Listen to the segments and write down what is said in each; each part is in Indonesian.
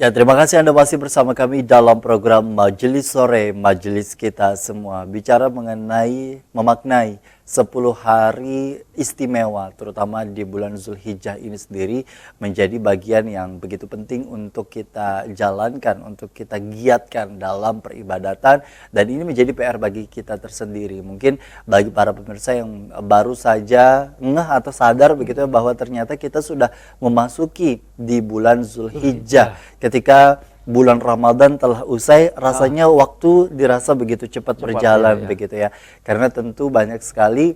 Ya, terima kasih Anda masih bersama kami dalam program Majelis Sore, Majelis Kita Semua. Bicara mengenai, memaknai 10 hari istimewa, terutama di bulan Zulhijjah ini sendiri, menjadi bagian yang begitu penting untuk kita jalankan, untuk kita giatkan dalam peribadatan. Dan ini menjadi PR bagi kita tersendiri. Mungkin bagi para pemirsa yang baru saja ngeh atau sadar begitu ya, bahwa ternyata kita sudah memasuki di bulan Zulhijjah. Ketika bulan Ramadan telah usai, rasanya waktu dirasa begitu cepat berjalan begitu ya. Karena tentu banyak sekali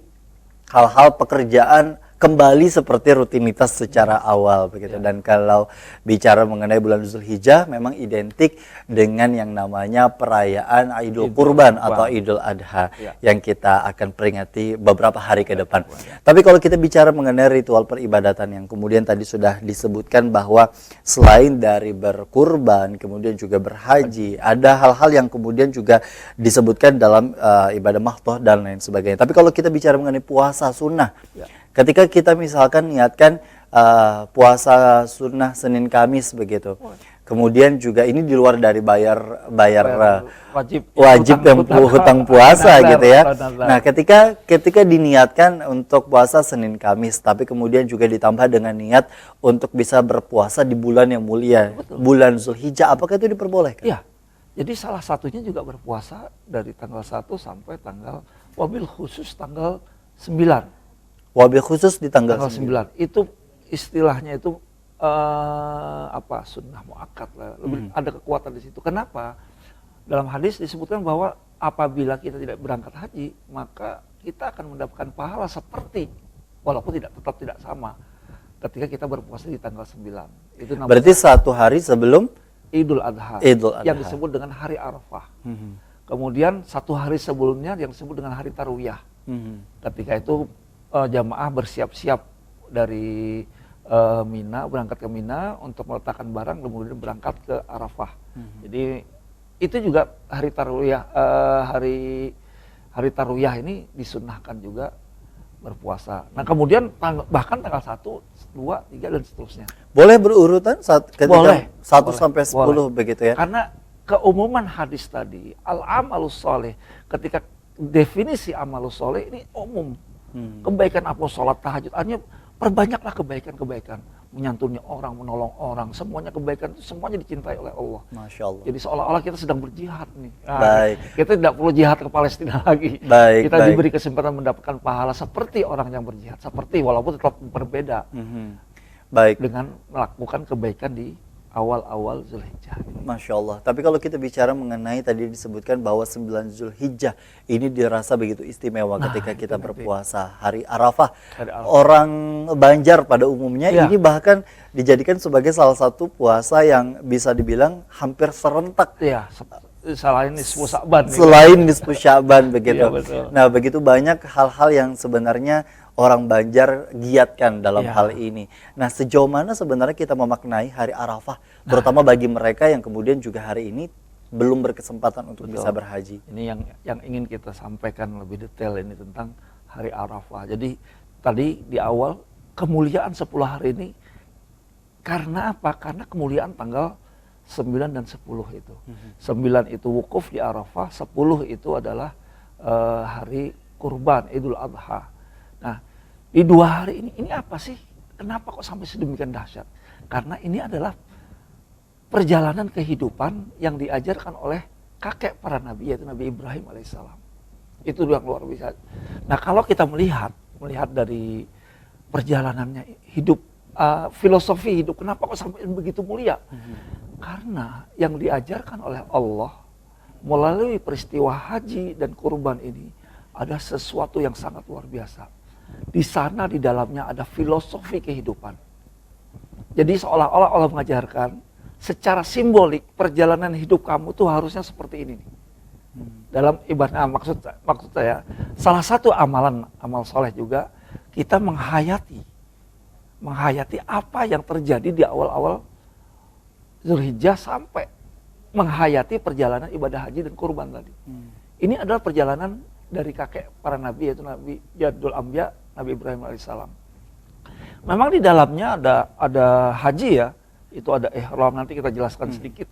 hal-hal pekerjaan kembali seperti rutinitas secara awal begitu. Dan kalau bicara mengenai bulan Zulhijjah memang identik dengan yang namanya perayaan Idul Kurban atau Idul Adha yang kita akan peringati beberapa hari ke depan. Tapi kalau kita bicara mengenai ritual peribadatan yang kemudian tadi sudah disebutkan bahwa selain dari berkurban kemudian juga berhaji, ada hal-hal yang kemudian juga disebutkan dalam ibadah mahdoh dan lain sebagainya. Tapi kalau kita bicara mengenai puasa sunnah, ketika kita misalkan niatkan puasa sunnah Senin Kamis begitu, kemudian juga ini di luar dari bayar wajib yang hutang puasa gitu ya. Nah, ketika diniatkan untuk puasa Senin Kamis, tapi kemudian juga ditambah dengan niat untuk bisa berpuasa di bulan yang mulia, bulan Zulhijjah, apakah itu diperbolehkan? Iya. Jadi salah satunya juga berpuasa dari tanggal 1 sampai tanggal wabil khusus tanggal 9. Wabil khusus di tanggal 9. Itu istilahnya itu sunnah muakkad lah. Lebih ada kekuatan di situ. Kenapa? Dalam hadis disebutkan bahwa apabila kita tidak berangkat haji, maka kita akan mendapatkan pahala seperti, walaupun tetap tidak sama, ketika kita berpuasa di tanggal 9. Itu berarti satu hari sebelum Idul Adha, yang disebut dengan hari Arafah. Kemudian satu hari sebelumnya yang disebut dengan hari Tarwiyah. Ketika itu jamaah bersiap-siap dari Mina, berangkat ke Mina untuk meletakkan barang, kemudian berangkat ke Arafah. Jadi itu juga hari Tarwiyah, hari Tarwiyah ini disunnahkan juga berpuasa. Nah kemudian bahkan tanggal 1, 2, 3 dan seterusnya. Boleh berurutan ketika boleh, 1 sampai 10 begitu ya? Karena keumuman hadis tadi, al-amalus soleh, ketika definisi amalus soleh ini umum. Kebaikan apa, sholat, tahajud, artinya perbanyaklah kebaikan-kebaikan, menyantuni orang, menolong orang, semuanya kebaikan itu semuanya dicintai oleh Allah. Masya Allah. Jadi seolah-olah kita sedang berjihad nih. Baik. Kita tidak perlu jihad ke Palestina lagi. Baik, kita diberi kesempatan mendapatkan pahala seperti orang yang berjihad, seperti walaupun tetap berbeda. Baik. Dengan melakukan kebaikan di awal-awal Zulhijjah. Masya Allah. Tapi kalau kita bicara mengenai tadi disebutkan bahwa 9 Zulhijjah ini dirasa begitu istimewa ketika kita berpuasa hari Arafah. Orang Banjar pada umumnya ini bahkan dijadikan sebagai salah satu puasa yang bisa dibilang hampir serentak. Iya, selain nisfu Sya'ban. Selain nisfu Sya'ban begitu. Iya, nah, begitu banyak hal-hal yang sebenarnya orang Banjar giatkan dalam hal ini. Nah, sejauh mana sebenarnya kita memaknai hari Arafah, terutama bagi mereka yang kemudian juga hari ini belum berkesempatan untuk bisa berhaji. Ini yang ingin kita sampaikan lebih detail ini tentang hari Arafah. Jadi tadi di awal kemuliaan 10 hari ini karena apa? Karena kemuliaan tanggal 9 dan 10 itu. 9 itu wukuf di Arafah, 10 itu adalah hari kurban Idul Adha. Nah, di 2 hari ini apa sih? Kenapa kok sampai sedemikian dahsyat? Karena ini adalah perjalanan kehidupan yang diajarkan oleh kakek para nabi, yaitu Nabi Ibrahim alaihissalam. Itu yang luar biasa. Nah, kalau kita melihat dari perjalanannya hidup, filosofi hidup, kenapa kok sampai begitu mulia? Karena yang diajarkan oleh Allah melalui peristiwa haji dan kurban ini ada sesuatu yang sangat luar biasa. Di sana di dalamnya ada filosofi kehidupan. Jadi seolah-olah Allah mengajarkan secara simbolik perjalanan hidup kamu tuh harusnya seperti ini. Dalam ibadah maksud saya salah satu amal soleh juga kita menghayati apa yang terjadi di awal-awal Zulhijjah sampai menghayati perjalanan ibadah haji dan kurban tadi. Ini adalah perjalanan dari kakek para nabi, yaitu Nabi Jadul Anbiya, Nabi Ibrahim alaihissalam. Memang di dalamnya ada haji ya, Itu ada ihram, nanti kita jelaskan sedikit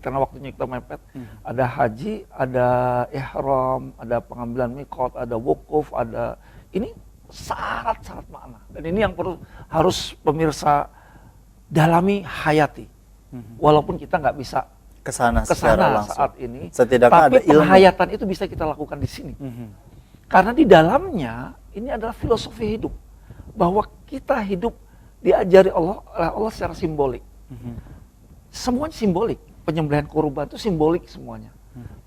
karena waktunya kita mepet. Ada haji, ada ihram, ada pengambilan mikot, ada wukuf, ada ini syarat-syarat makna. Dan ini yang perlu harus pemirsa dalami, hayati. Walaupun kita nggak bisa Kesana secara langsung. saat ini, Setidaknya tapi ada ilmu. penghayatan itu bisa kita lakukan di sini. Karena di dalamnya ini adalah filosofi hidup, bahwa kita hidup diajari Allah oleh Allah secara simbolik. Semuanya simbolik. Penyembelihan kurban itu simbolik semuanya.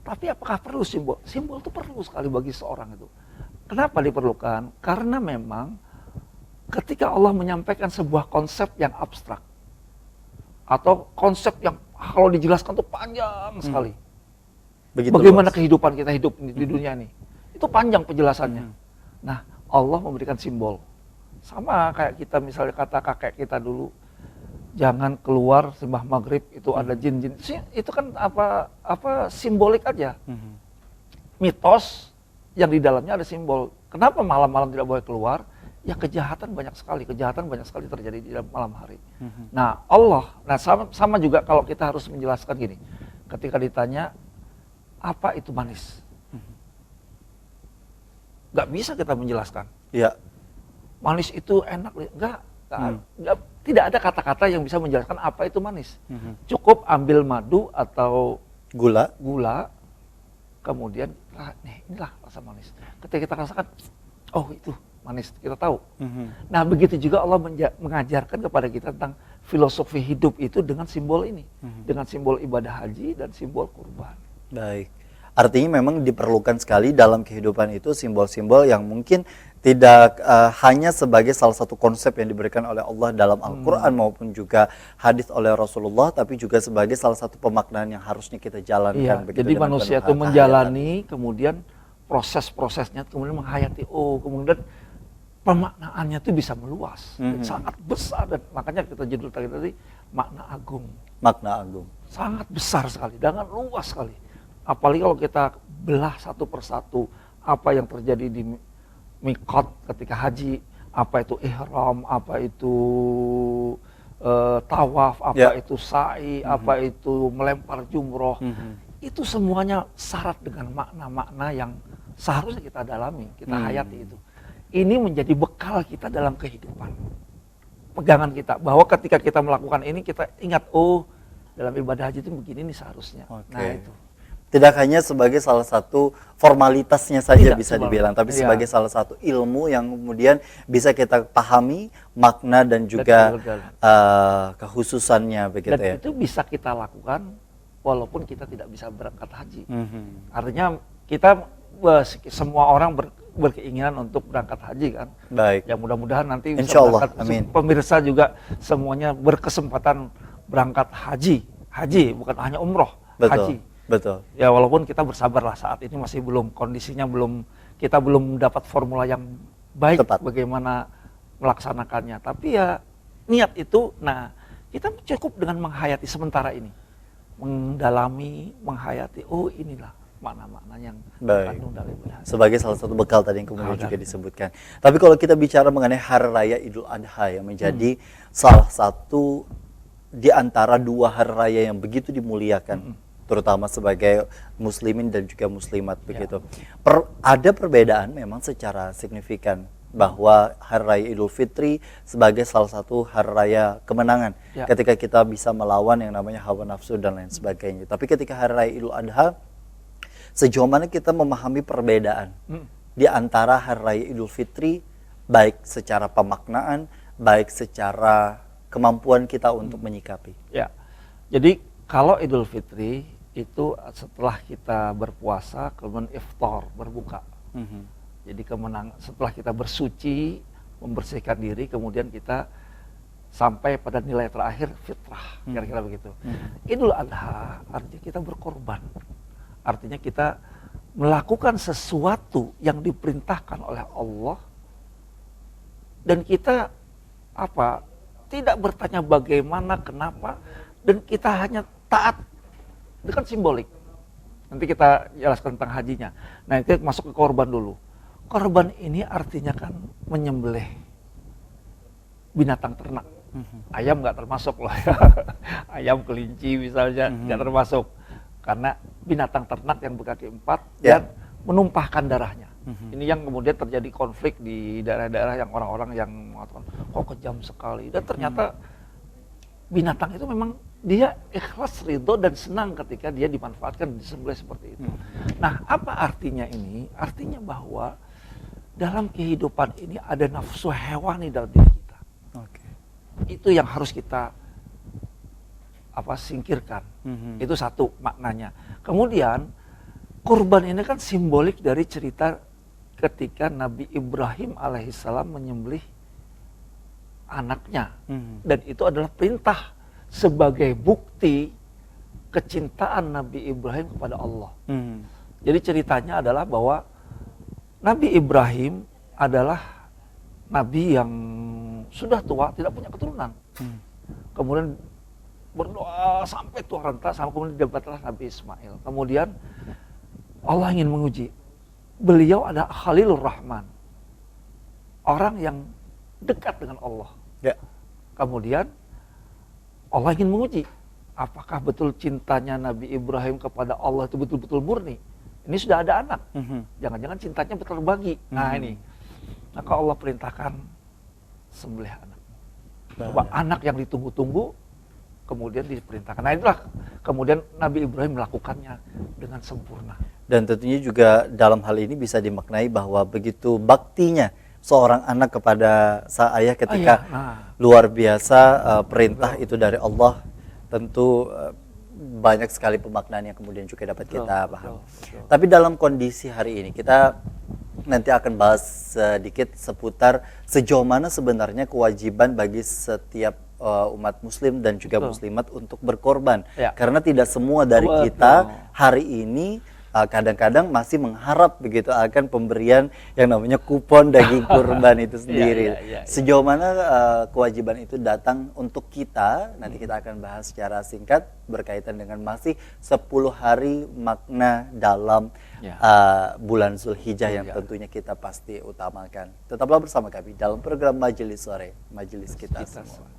Tapi apakah perlu simbol? Simbol itu perlu sekali bagi seorang itu. Kenapa diperlukan? Karena memang ketika Allah menyampaikan sebuah konsep yang abstrak atau konsep yang kalau dijelaskan tuh panjang sekali. Begitu Bagaimana luas. kehidupan kita hidup di dunia ini? Itu panjang penjelasannya. Nah, Allah memberikan simbol. Sama kayak kita misalnya kata kakek kita dulu, jangan keluar sembah maghrib, itu ada jin-jin. Itu kan apa simbolik aja. Mitos yang di dalamnya ada simbol. Kenapa malam-malam tidak boleh keluar? Ya kejahatan banyak sekali terjadi di dalam malam hari. Nah Allah, sama juga kalau kita harus menjelaskan gini, ketika ditanya apa itu manis, nggak bisa kita menjelaskan. Ya. Manis itu enak, tidak ada kata-kata yang bisa menjelaskan apa itu manis. Cukup ambil madu atau Gula. kemudian inilah rasa manis. Ketika kita rasakan, oh itu manis, kita tahu. Nah begitu juga Allah mengajarkan kepada kita tentang filosofi hidup itu dengan simbol ini. Dengan simbol ibadah haji dan simbol kurban. Baik. Artinya memang diperlukan sekali dalam kehidupan itu simbol-simbol yang mungkin tidak hanya sebagai salah satu konsep yang diberikan oleh Allah dalam Al-Quran maupun juga hadis oleh Rasulullah, tapi juga sebagai salah satu pemaknaan yang harusnya kita jalankan. Iya, jadi manusia itu menjalani, kemudian proses-prosesnya, kemudian menghayati, kemudian pemaknaannya itu bisa meluas, sangat besar, dan makanya kita judul tadi makna agung. Makna agung. Sangat besar sekali, dengan luas sekali. Apalagi kalau kita belah satu persatu, apa yang terjadi di mikot ketika haji, apa itu ihram, apa itu tawaf, apa itu sa'i, apa itu melempar jumroh. Itu semuanya syarat dengan makna-makna yang seharusnya kita dalami, kita hayati itu. Ini menjadi bekal kita dalam kehidupan. Pegangan kita, bahwa ketika kita melakukan ini kita ingat, dalam ibadah haji itu begini nih seharusnya. Nah itu. Tidak hanya sebagai salah satu formalitasnya saja bisa dibilang, tapi iya, sebagai salah satu ilmu yang kemudian bisa kita pahami makna dan juga kekhususannya begitu dan ya. itu bisa kita lakukan walaupun kita tidak bisa berangkat haji. Artinya kita semua orang berkeinginan untuk berangkat haji kan. Baik. Ya mudah-mudahan nanti bisa Insya Allah, berangkat. amin. Pemirsa juga semuanya berkesempatan berangkat haji bukan hanya umroh, haji. Betul. Ya walaupun kita bersabarlah saat ini masih kondisinya kita belum dapat formula yang baik tepat bagaimana melaksanakannya. Tapi ya niat itu, kita cukup dengan menghayati sementara ini, mendalami, menghayati. Inilah makna-makna yang terkandung dalam ibadah. Sebagai salah satu bekal tadi yang kemudian juga disebutkan. Tapi kalau kita bicara mengenai Hari Raya Idul Adha yang menjadi salah satu di antara dua hari raya yang begitu dimuliakan, terutama sebagai muslimin dan juga muslimat begitu. Ada perbedaan memang secara signifikan bahwa Hari Raya Idul Fitri sebagai salah satu hari raya kemenangan ketika kita bisa melawan yang namanya hawa nafsu dan lain sebagainya. Tapi ketika Hari Raya Idul Adha, sejauh mana kita memahami perbedaan di antara Hari Raya Idul Fitri, baik secara pemaknaan, baik secara kemampuan kita untuk menyikapi. Ya, jadi kalau Idul Fitri itu setelah kita berpuasa, kemudian iftar, berbuka. Jadi setelah kita bersuci, membersihkan diri, kemudian kita sampai pada nilai terakhir fitrah, kira-kira begitu. Idul Adha artinya kita berkorban. Artinya kita melakukan sesuatu yang diperintahkan oleh Allah, dan kita tidak bertanya bagaimana, kenapa, dan kita hanya taat. Itu kan simbolik. Nanti kita jelaskan tentang hajinya. Nah itu masuk ke korban dulu. Korban ini artinya kan menyembelih binatang ternak. Ayam nggak termasuk loh ya. Ayam, kelinci misalnya nggak termasuk. Karena binatang ternak yang berkaki 4 dan menumpahkan darahnya. Ini yang kemudian terjadi konflik di daerah-daerah yang orang-orang yang mengatakan kok kejam sekali. Dan ternyata binatang itu memang dia ikhlas, ridho dan senang ketika dia dimanfaatkan, disembelih seperti itu. Nah, apa artinya ini? Artinya bahwa dalam kehidupan ini ada nafsu hewani dalam diri kita. Itu yang harus kita singkirkan. Itu satu maknanya. Kemudian kurban ini kan simbolik dari cerita ketika Nabi Ibrahim alaihissalam menyembelih anaknya. Dan itu adalah perintah sebagai bukti kecintaan Nabi Ibrahim kepada Allah. Jadi ceritanya adalah bahwa Nabi Ibrahim adalah Nabi yang sudah tua, tidak punya keturunan. Kemudian berdoa sampai tua renta, sampai kemudian didapatlah Nabi Ismail. Kemudian Allah ingin menguji. Beliau ada Khalilur Rahman. Orang yang dekat dengan Allah. Kemudian Allah ingin menguji. Apakah betul cintanya Nabi Ibrahim kepada Allah itu betul-betul murni? Ini sudah ada anak. Jangan-jangan cintanya betul terbagi. Nah ini. Maka Allah perintahkan sembelih anak. Coba anak yang ditunggu-tunggu kemudian diperintahkan. Nah itulah kemudian Nabi Ibrahim melakukannya dengan sempurna. Dan tentunya juga dalam hal ini bisa dimaknai bahwa begitu baktinya seorang anak kepada sang ayah ketika luar biasa perintah itu dari Allah, tentu banyak sekali pemaknaan yang kemudian juga dapat kita paham. Tapi dalam kondisi hari ini kita nanti akan bahas sedikit seputar sejauh mana sebenarnya kewajiban bagi setiap umat muslim dan juga muslimat untuk berkorban. Karena tidak semua dari kita hari ini kadang-kadang masih mengharap begitu akan pemberian yang namanya kupon daging kurban itu sendiri. Sejauh mana kewajiban itu datang untuk kita, nanti kita akan bahas secara singkat berkaitan dengan masih 10 hari makna dalam bulan Zulhijjah yang tentunya kita pasti utamakan. Tetaplah bersama kami dalam program Majelis Sore, Majelis Kita Semua.